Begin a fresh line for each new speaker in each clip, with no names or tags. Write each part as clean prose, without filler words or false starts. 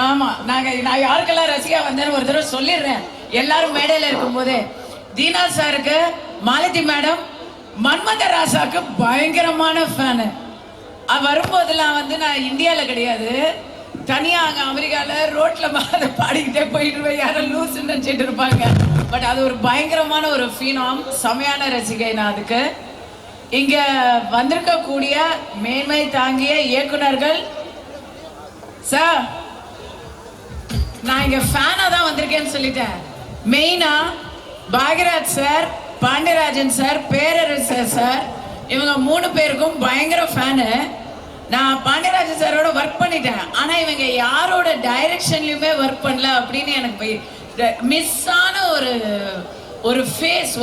ஆமா நான் யாருக்கெல்லாம் ரசிகா வந்தேன்னு ஒரு தடவை சொல்லிடுறேன். எல்லாரும் மேடையில இருக்கும் போதே தீனா சாருக்கு, மாலதி மேடம், மன்மத ராசாக்கு பயங்கரமான ஃபேனு. வரும்போதெல்லாம் வந்து நான் இந்தியாவில் கிடையாது, தனியா அங்க அமெரிக்கால ரோட்ல பாடிக்கிட்டே போயிட்டு யாரும் லூசுன்னு நினைச்சிட்டு இருப்பாங்க. பட் அது ஒரு பயங்கரமான ஒரு ஃபீனாம், செமையான ரசிகை நான் அதுக்கு. இங்க வந்திருக்கக்கூடிய மேன்மை தாங்கிய இயக்குனர்கள் சார், நான் இங்க ஃபேனா தான் வந்திருக்கேன்னு சொல்லிட்டேன். மெயினா பாக்யராஜ் சார், பாண்டியராஜன் சார், பேரரசர் சார், இவங்க 3 பேருக்கும் பயங்கர ஃபேனு. நான் பாண்டியராஜன் சாரோட ஒர்க் பண்ணிட்டேன், ஆனா இவங்க யாரோட டைரக்ஷன்லயுமே ஒர்க் பண்ணல அப்படின்னு எனக்கு மிஸ் ஆன ஒரு ஃபேஸ்,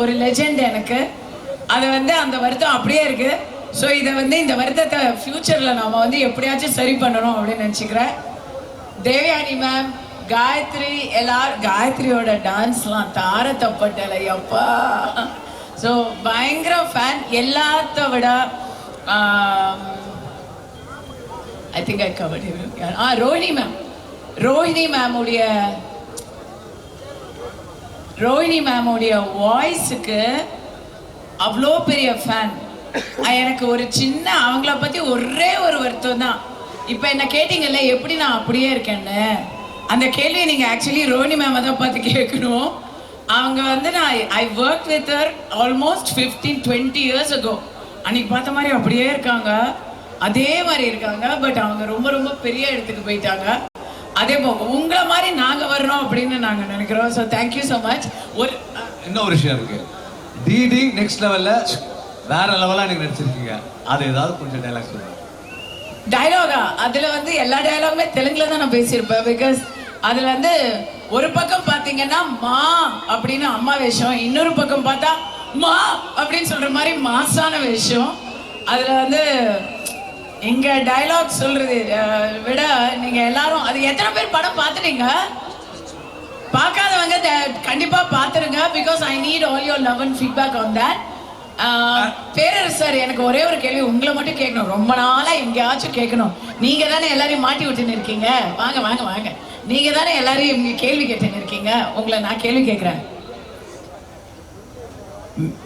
ஒரு லெஜெண்ட் எனக்கு. அது வந்து அந்த வருத்தம் அப்படியே இருக்கு. ஸோ இதை வந்து இந்த வருத்தத்தை ஃபியூச்சரில் நாம் வந்து எப்படியாச்சும் சரி பண்ணணும் அப்படின்னு நினச்சிக்கிறேன். தேவயானி மேம், காயத்ரி, எல்லாரும் காயத்ரியோட டான்ஸ்லாம் தார தப்பட்டலை அப்பா. ஸோ பயங்கர ஃபேன். எல்லாத்த விட I think I covered Rohini மேமுடைய வாய்ஸுக்கு அவ்வளோ பெரிய ஃபேன். எனக்கு ஒரு சின்ன அவங்கள பற்றி ஒரே ஒரு வருத்தம் தான். இப்போ என்ன கேட்டீங்கல்ல எப்படி நான் அப்படியே இருக்கேன்னு, அந்த கேள்வியை நீங்கள் ஆக்சுவலி ரோஹிணி மேமை தான் பார்த்து கேட்கணும். அவங்க வந்து I work with her almost 15-20 years ago. அன்னைக்கு பார்த்த மாதிரி அப்படியே இருக்காங்க, அதே மாதிரி இருக்காங்க. பட் அவங்க ரொம்ப ரொம்ப பெரிய இடத்துக்கு போயிட்டாங்க. அதே போக உங்களை மாதிரி நாங்கள் வரணும் அப்படின்னு நாங்கள் நினைக்கிறோம். So thank you so much.
இன்னொரு விஷயம் இருக்கு, டிடி நெக்ஸ்ட் லெவல்ல வேற லெவலா நீங்க நடிச்சிருக்கீங்க. அது ஏதாவது கொஞ்சம் டைலாக் சொல்லுங்க.
டைலாகா? அதுல வந்து எல்லா டைலாகுமே தெலுங்குல தான் நான் பேசியிருப்பேன். பிகாஸ் அதுல வந்து ஒரு பக்கம் பாத்தீங்கன்னா மா அப்படின்னு அம்மா வேஷம், இன்னொரு பக்கம் பார்த்தா மா அப்படின்னு சொல்ற மாதிரி மாசான வேஷம். அதுல வந்து இங்க டைலாக் சொல்றது விட நீங்க எல்லாரும் அது எத்தனை பேர் படம் பார்த்துட்டீங்க? பார்க்காதவங்க கண்டிப்பா பார்த்துருங்க. Because I need all your love and feedback on that. பேரரசர், எனக்கு ஒரே ஒரு கேள்வி உங்களை மட்டும் கேட்கணும், ரொம்ப நாளா எங்கேயாச்சும் கேட்கணும். நீங்க தானே எல்லாரையும் மாட்டி விட்டுன்னு இருக்கீங்க. வாங்க வாங்க வாங்க, நீங்க தானே எல்லாரையும் இங்க கேள்வி கேட்டுன்னு இருக்கீங்க. உங்களை நான் கேள்வி கேட்கிறேன்,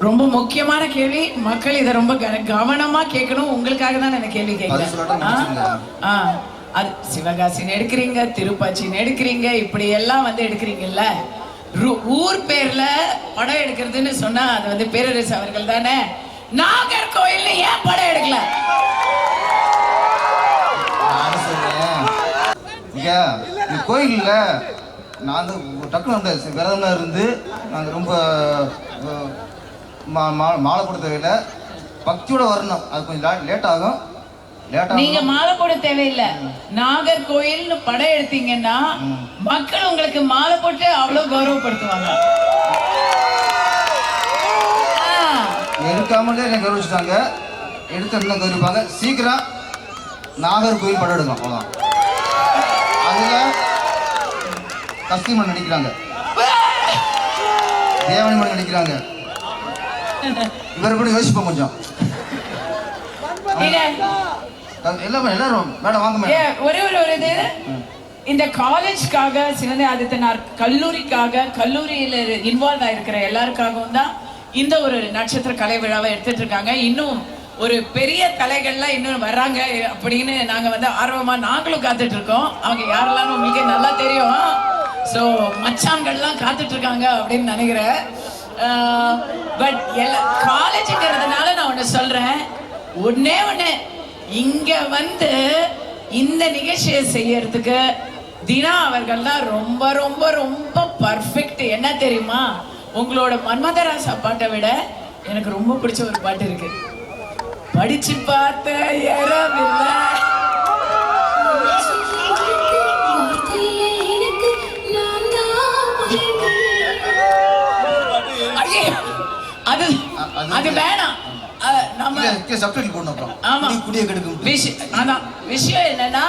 ரொம்ப முக்கியமான கேள்வி. மக்கள் இதை ரொம்ப கவனமா கேட்கணும். உங்களுக்காக தான் நான் கேள்வி கேட்கிறேன். அது சிவகாசின்னு எடுக்கிறீங்க, திருப்பாச்சின்னு எடுக்கிறீங்க, இப்படி எல்லாம் வந்து எடுக்கிறீங்கல்ல. ஊர் பேர்ல படம் எடுக்கிறதுன்னு சொன்னா அது வந்து பேரரசு அவர்கள் தானே. நாகர்கோயில் ஏன் படம் எடுக்கல?
கோயில்ல நான் டக்குனு விரதம்லாம் இருந்து நாங்கள் ரொம்ப மாலை போட தேவையில்லை, பக்தியோட வரணும். அது கொஞ்சம் லேட் ஆகும்.
நீங்க மாலை போட தேவையில்லை. நாகர்கோயில் படம் எடுத்தீங்கன்னா மக்கள் உங்களுக்கு மாலை போட்டு அவ்வளவு கௌரவப்படுத்துவாங்க.
எடுக்காமலே என்ன கௌரவிச்சுட்டாங்க, எடுத்து என்ன கௌரவிப்பாங்க. சீக்கிரம் நாகர்கோயில் படம் எடுக்கும், அவ்வளோதான். அதுல கஸ்தூரி நடிக்கிறாங்க, தேவனி நடிக்கிறாங்க. இவரை கூட யோசிப்போம் கொஞ்சம்.
ஒரே ஒரு இது, இந்த காலேஜ்காக சிவந்தி ஆதித்தனார் கல்லூரிக்காக கல்லூரியில இன்வால்வ் ஆயிருக்கிற எல்லாருக்காகவும் தான் இந்த ஒரு நட்சத்திர கலை விழாவை எடுத்துட்டு இருக்காங்க. இன்னும் ஒரு பெரிய கலைகள்லாம் இன்னும் வர்றாங்க அப்படின்னு நாங்க வந்து ஆர்வமா நாங்களும் காத்துட்டு இருக்கோம். அவங்க யாரெல்லாம் உங்களுக்கு நல்லா தெரியும். ஸோ மச்சான்கள்லாம் காத்துட்டு இருக்காங்க அப்படின்னு நினைக்கிறேன். பட் காலேஜுங்கிறதுனால நான் ஒன்று சொல்றேன், ஒன்னே ஒன்று, இங்க வந்து இந்த நிகழ்ச்சியை செய்யறதுக்கு தினா அவர்கள் தான் ரொம்ப ரொம்ப ரொம்ப பர்ஃபெக்ட். என்ன தெரியுமா, உங்களோட மன்மதராசா பாட்டை விட எனக்கு ரொம்ப பிடிச்ச ஒரு பாட்டு இருக்கு, படிச்சு பார்த்த ஏறவில்லை. அது வேணாம், விஷயம் என்னன்னா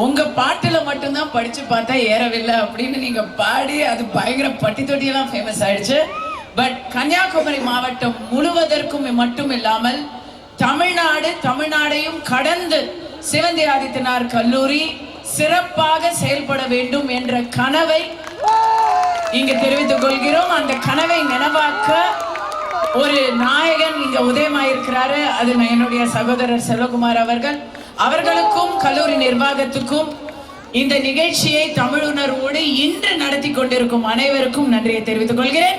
உங்க பாட்டுல மட்டும்தான் படிச்சு பார்த்தா ஏறவில்லை அப்படின்னு நீங்க பாடி அது பயங்கர பட்டி தொட்டியெல்லாம் ஃபேமஸ் ஆயிடுச்சு. பட் கன்னியாகுமரி மாவட்டம் முழுவதற்கும் மட்டும் இல்லாமல் தமிழ்நாடையும் கடந்து சிவந்தி ஆதித்தனார் கல்லூரி, சிறப்பாக செயல்பட வேண்டும் என்ற கனவை இங்கு தெரிவித்துக் கொள்கிறோம். அந்த கனவை நினைவாக்க ஒரு நாயகன் இங்க உதயமாயிருக்கிறாரு. அது என்னுடைய சகோதரர் செல்வகுமார் அவர்களுக்கும் கல்லூரி நிர்வாகத்துக்கும் இந்த நிகழ்ச்சியை தமிழுணர்வோடு இன்று நடத்தி கொண்டிருக்கும் அனைவருக்கும் நன்றியை தெரிவித்துக் கொள்கிறேன்.